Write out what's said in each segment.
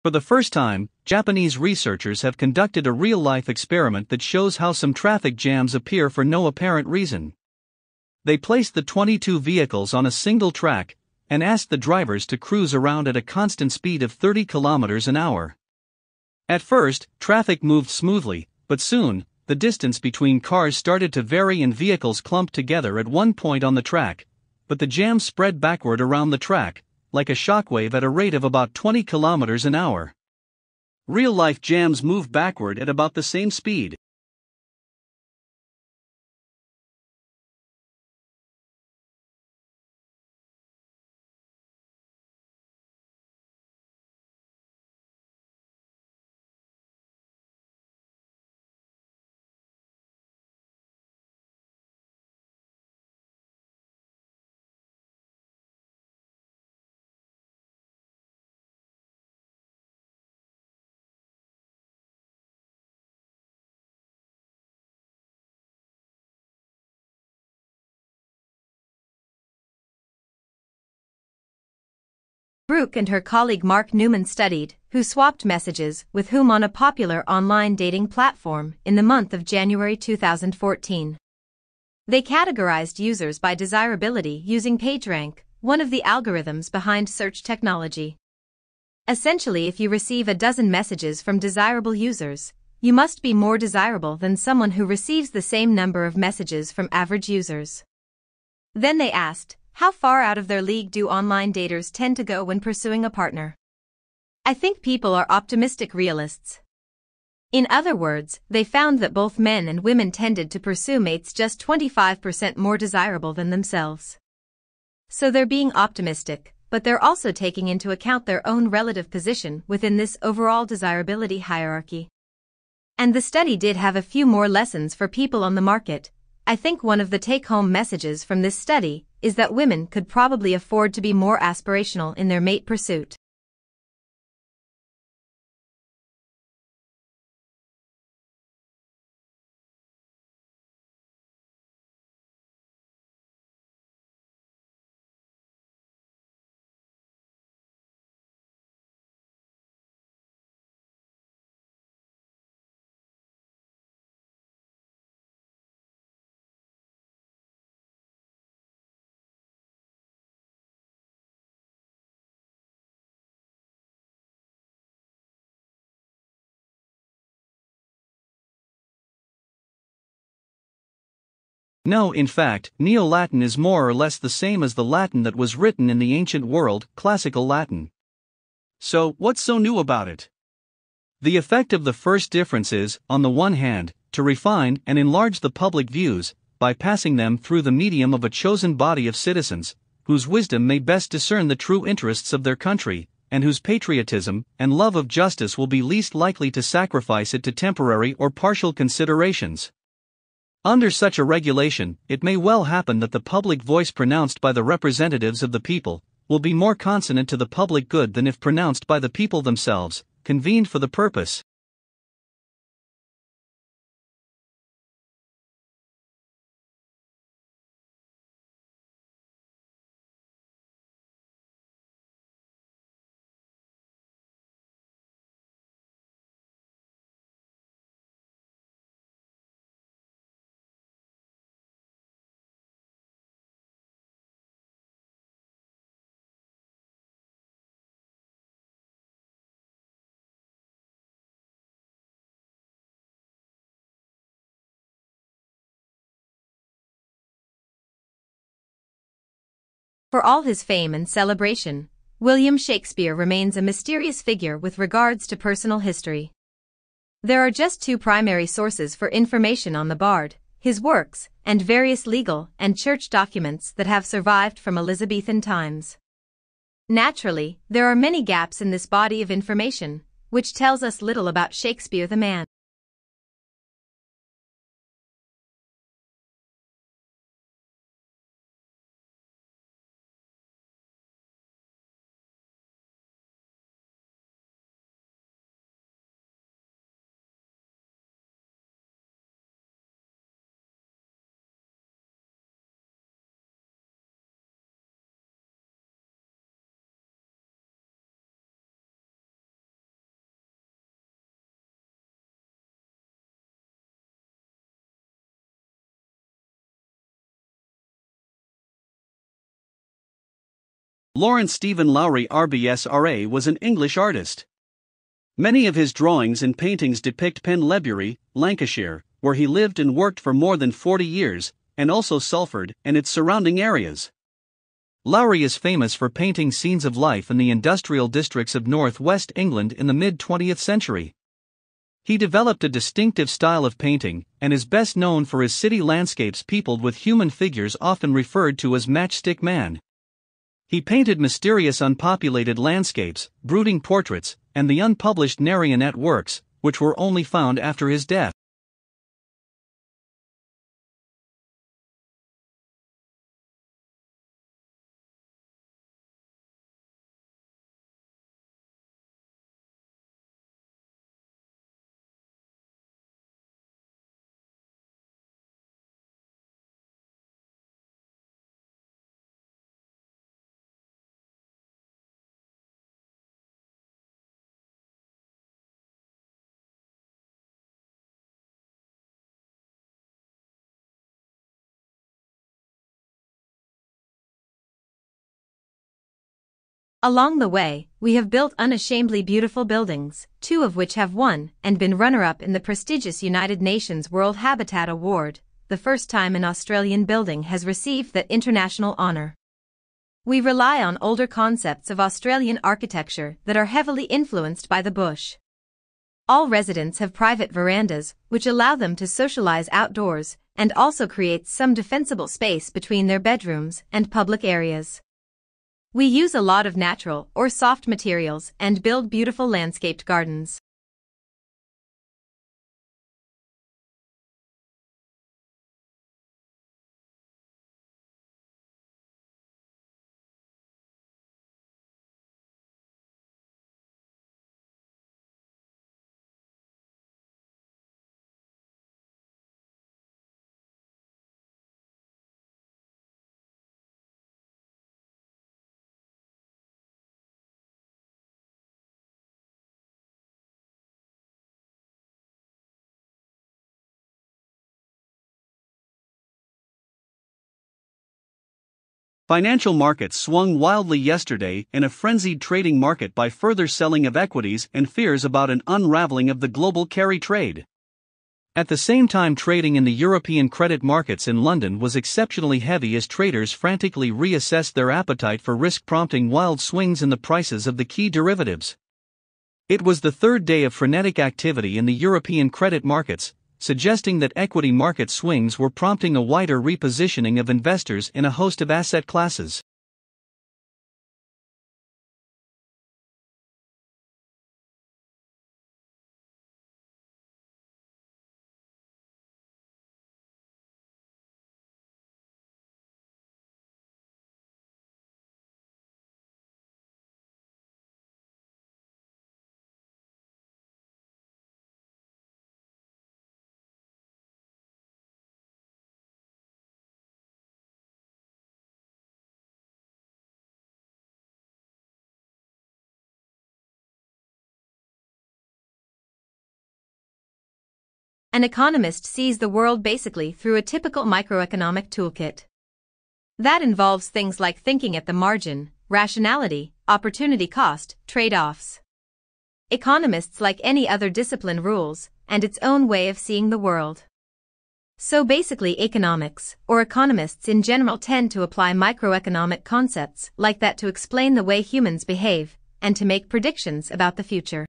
For the first time, Japanese researchers have conducted a real-life experiment that shows how some traffic jams appear for no apparent reason. They placed the 22 vehicles on a single track and asked the drivers to cruise around at a constant speed of 30 kilometers an hour. At first, traffic moved smoothly, but soon, the distance between cars started to vary and vehicles clumped together at one point on the track, but the jam spread backward around the track, like a shockwave at a rate of about 20 kilometers an hour. Real-life jams move backward at about the same speed. Brooke and her colleague Mark Newman studied who swapped messages with whom on a popular online dating platform in the month of January 2014. They categorized users by desirability using PageRank, one of the algorithms behind search technology. Essentially, if you receive a dozen messages from desirable users, you must be more desirable than someone who receives the same number of messages from average users. Then they asked, how far out of their league do online daters tend to go when pursuing a partner? I think people are optimistic realists. In other words, they found that both men and women tended to pursue mates just 25% more desirable than themselves. So they're being optimistic, but they're also taking into account their own relative position within this overall desirability hierarchy. And the study did have a few more lessons for people on the market. I think one of the take-home messages from this study is that women could probably afford to be more aspirational in their mate pursuit. No, in fact, Neo-Latin is more or less the same as the Latin that was written in the ancient world, Classical Latin. So, what's so new about it? The effect of the first difference is, on the one hand, to refine and enlarge the public views, by passing them through the medium of a chosen body of citizens, whose wisdom may best discern the true interests of their country, and whose patriotism and love of justice will be least likely to sacrifice it to temporary or partial considerations. Under such a regulation, it may well happen that the public voice pronounced by the representatives of the people will be more consonant to the public good than if pronounced by the people themselves, convened for the purpose. For all his fame and celebration, William Shakespeare remains a mysterious figure with regards to personal history. There are just two primary sources for information on the bard: his works and various legal and church documents that have survived from Elizabethan times. Naturally, there are many gaps in this body of information, which tells us little about Shakespeare the man. Lawrence Stephen Lowry RBSRA was an English artist. Many of his drawings and paintings depict Penlebury, Lancashire, where he lived and worked for more than 40 years, and also Salford and its surrounding areas. Lowry is famous for painting scenes of life in the industrial districts of northwest England in the mid-20th century. He developed a distinctive style of painting, and is best known for his city landscapes peopled with human figures often referred to as Matchstick Man. He painted mysterious unpopulated landscapes, brooding portraits, and the unpublished marionette works, which were only found after his death. Along the way, we have built unashamedly beautiful buildings, 2 of which have won and been runner-up in the prestigious United Nations World Habitat Award, the first time an Australian building has received that international honour. We rely on older concepts of Australian architecture that are heavily influenced by the bush. All residents have private verandas, which allow them to socialise outdoors, and also creates some defensible space between their bedrooms and public areas. We use a lot of natural or soft materials and build beautiful landscaped gardens. Financial markets swung wildly yesterday in a frenzied trading market by further selling of equities and fears about an unraveling of the global carry trade. At the same time, trading in the European credit markets in London was exceptionally heavy as traders frantically reassessed their appetite for risk, prompting wild swings in the prices of the key derivatives. It was the third day of frenetic activity in the European credit markets, suggesting that equity market swings were prompting a wider repositioning of investors in a host of asset classes. An economist sees the world basically through a typical microeconomic toolkit. That involves things like thinking at the margin, rationality, opportunity cost, trade-offs. Economists, like any other discipline, rules and its own way of seeing the world. So basically, economics, or economists in general, tend to apply microeconomic concepts like that to explain the way humans behave and to make predictions about the future.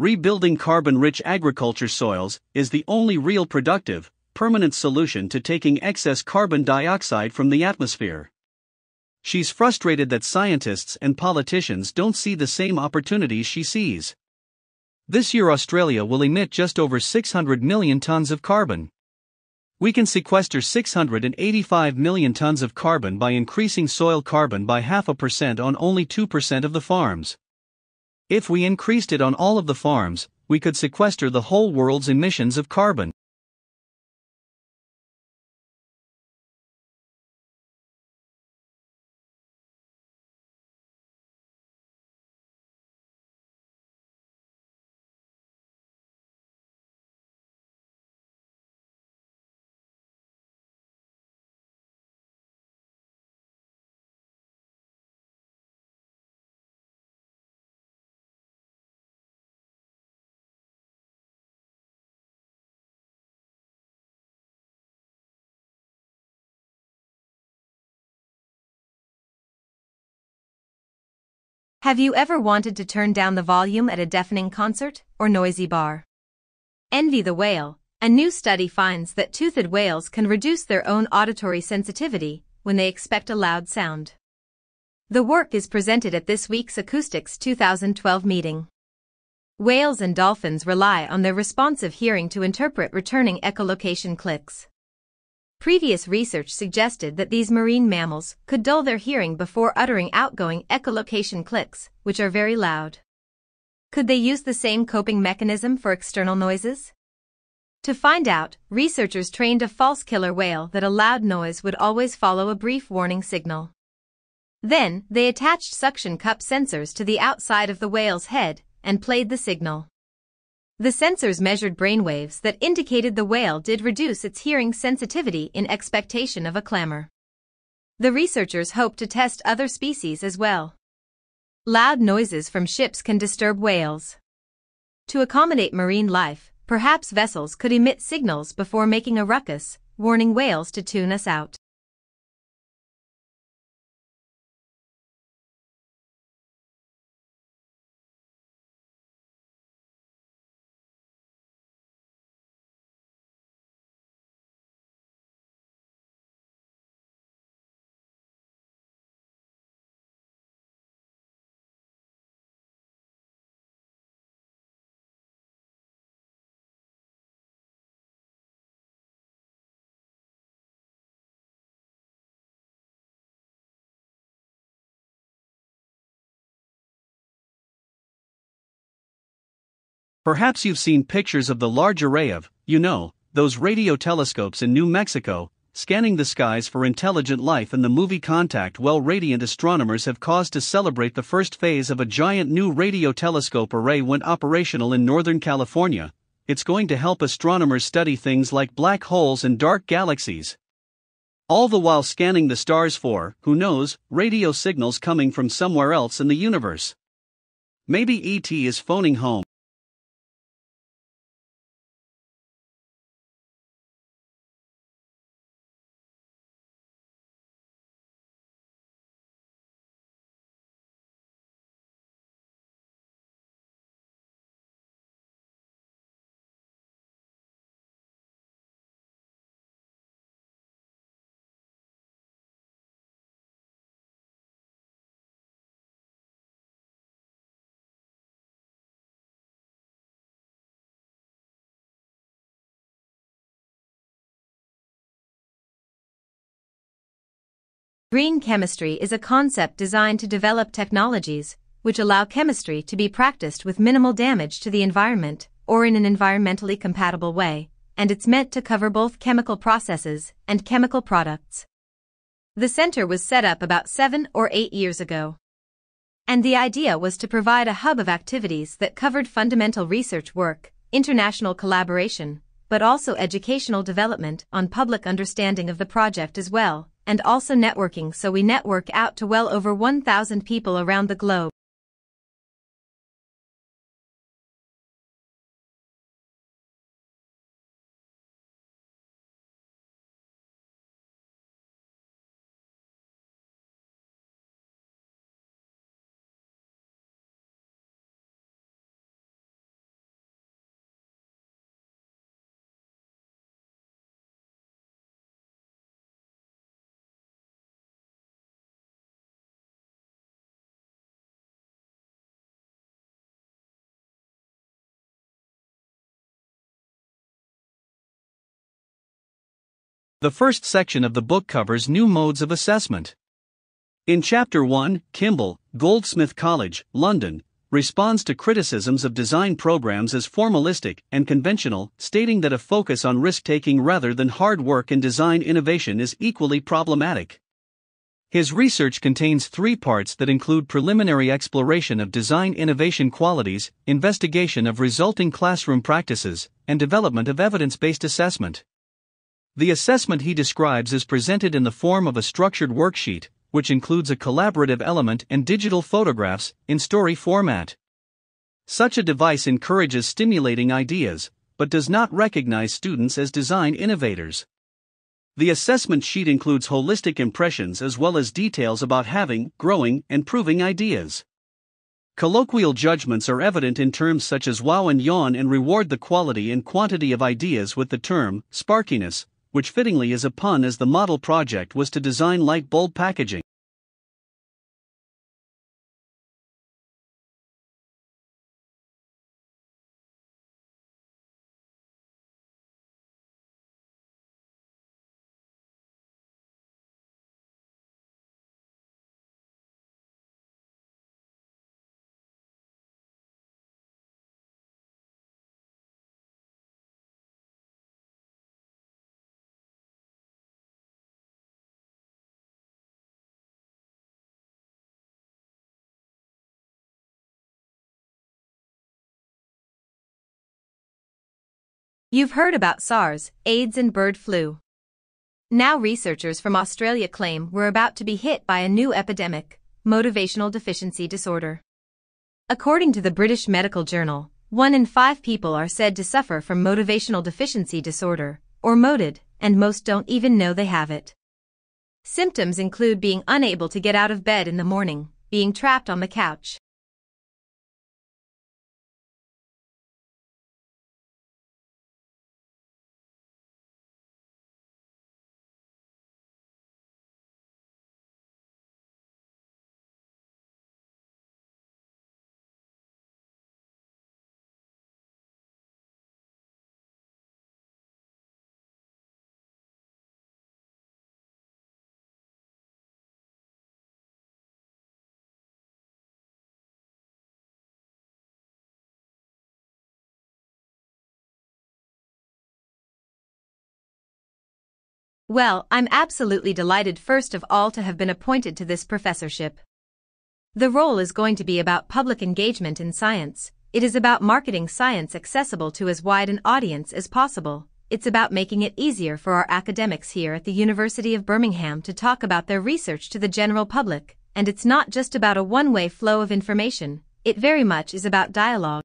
Rebuilding carbon-rich agriculture soils is the only real productive, permanent solution to taking excess carbon dioxide from the atmosphere. She's frustrated that scientists and politicians don't see the same opportunities she sees. This year Australia will emit just over 600 million tons of carbon. We can sequester 685 million tons of carbon by increasing soil carbon by 0.5% on only 2% of the farms. If we increased it on all of the farms, we could sequester the whole world's emissions of carbon. Have you ever wanted to turn down the volume at a deafening concert or noisy bar? Envy the whale. A new study finds that toothed whales can reduce their own auditory sensitivity when they expect a loud sound. The work is presented at this week's Acoustics 2012 meeting. Whales and dolphins rely on their responsive hearing to interpret returning echolocation clicks. Previous research suggested that these marine mammals could dull their hearing before uttering outgoing echolocation clicks, which are very loud. Could they use the same coping mechanism for external noises? To find out, researchers trained a false killer whale that a loud noise would always follow a brief warning signal. Then, they attached suction cup sensors to the outside of the whale's head and played the signal. The sensors measured brainwaves that indicated the whale did reduce its hearing sensitivity in expectation of a clamor. The researchers hope to test other species as well. Loud noises from ships can disturb whales. To accommodate marine life, perhaps vessels could emit signals before making a ruckus, warning whales to tune us out. Perhaps you've seen pictures of the large array of, those radio telescopes in New Mexico, scanning the skies for intelligent life in the movie Contact. Well, radiant astronomers have cause to celebrate the first phase of a giant new radio telescope array went operational in Northern California. It's going to help astronomers study things like black holes and dark galaxies. All the while scanning the stars for, who knows, radio signals coming from somewhere else in the universe. Maybe ET is phoning home. Green chemistry is a concept designed to develop technologies which allow chemistry to be practiced with minimal damage to the environment or in an environmentally compatible way, and it's meant to cover both chemical processes and chemical products. The center was set up about 7 or 8 years ago. And the idea was to provide a hub of activities that covered fundamental research work, international collaboration, but also educational development on public understanding of the project as well, and also networking, so we network out to well over 1,000 people around the globe. The first section of the book covers new modes of assessment. In Chapter 1, Kimball, Goldsmith College, London, responds to criticisms of design programs as formalistic and conventional, stating that a focus on risk-taking rather than hard work in design innovation is equally problematic. His research contains 3 parts that include preliminary exploration of design innovation qualities, investigation of resulting classroom practices, and development of evidence-based assessment. The assessment he describes is presented in the form of a structured worksheet, which includes a collaborative element and digital photographs, in story format. Such a device encourages stimulating ideas, but does not recognize students as design innovators. The assessment sheet includes holistic impressions as well as details about having, growing, and proving ideas. Colloquial judgments are evident in terms such as wow and yawn and reward the quality and quantity of ideas with the term, sparkiness, which fittingly is a pun as the model project was to design light bulb packaging. You've heard about SARS, AIDS and bird flu. Now researchers from Australia claim we're about to be hit by a new epidemic, motivational deficiency disorder. According to the British Medical Journal, 1 in 5 people are said to suffer from motivational deficiency disorder, or MODD, and most don't even know they have it. Symptoms include being unable to get out of bed in the morning, being trapped on the couch, Well, I'm absolutely delighted first of all to have been appointed to this professorship. The role is going to be about public engagement in science. It is about marketing science accessible to as wide an audience as possible. It's about making it easier for our academics here at the University of Birmingham to talk about their research to the general public. And it's not just about a one-way flow of information. It very much is about dialogue.